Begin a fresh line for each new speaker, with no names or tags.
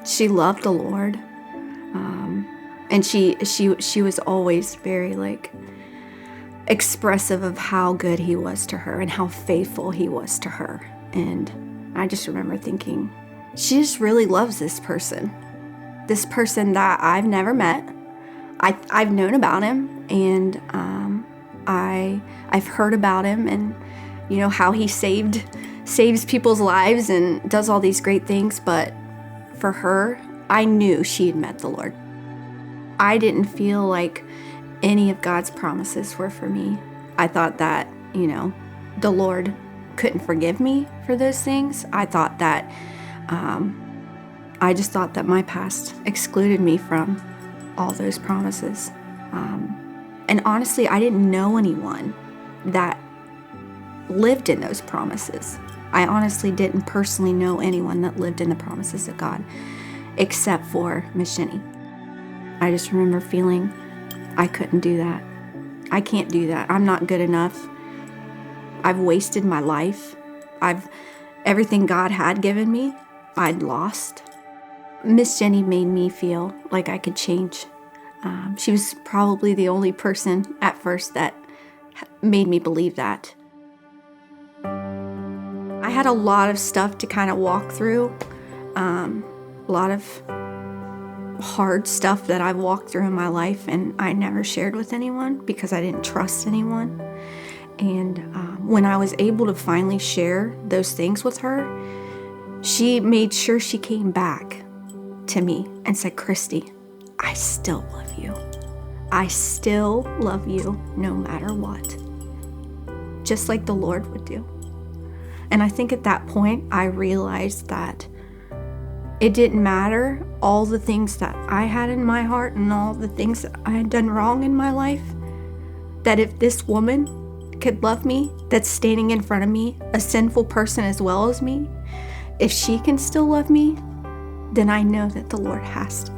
She loved the Lord. And she was always very expressive of how good he was to her and how faithful he was to her. And I just remember thinking, she just really loves this person that I've never met. I've known about him, and I've heard about him, and how he saves people's lives and does all these great things. But for her, I knew she had met the Lord. I didn't feel like any of God's promises were for me. I thought that, the Lord couldn't forgive me for those things. I thought that, I just thought that my past excluded me from all those promises. And honestly, I didn't know anyone that lived in those promises. I honestly didn't personally know anyone that lived in the promises of God, except for Miss Jenny. I just remember feeling I couldn't do that. I can't do that. I'm not good enough. I've wasted my life. Everything God had given me, I'd lost. Miss Jenny made me feel like I could change. She was probably the only person at first that made me believe that. I had a lot of stuff to kind of walk through, a lot of hard stuff that I've walked through in my life, and I never shared with anyone because I didn't trust anyone. And when I was able to finally share those things with her, she made sure she came back to me and said, "Kristy, I still love you. I still love you no matter what." Just like the Lord would do. And I think at that point, I realized that it didn't matter all the things that I had in my heart and all the things that I had done wrong in my life, that if this woman could love me, that's standing in front of me, a sinful person as well as me, if she can still love me, then I know that the Lord has to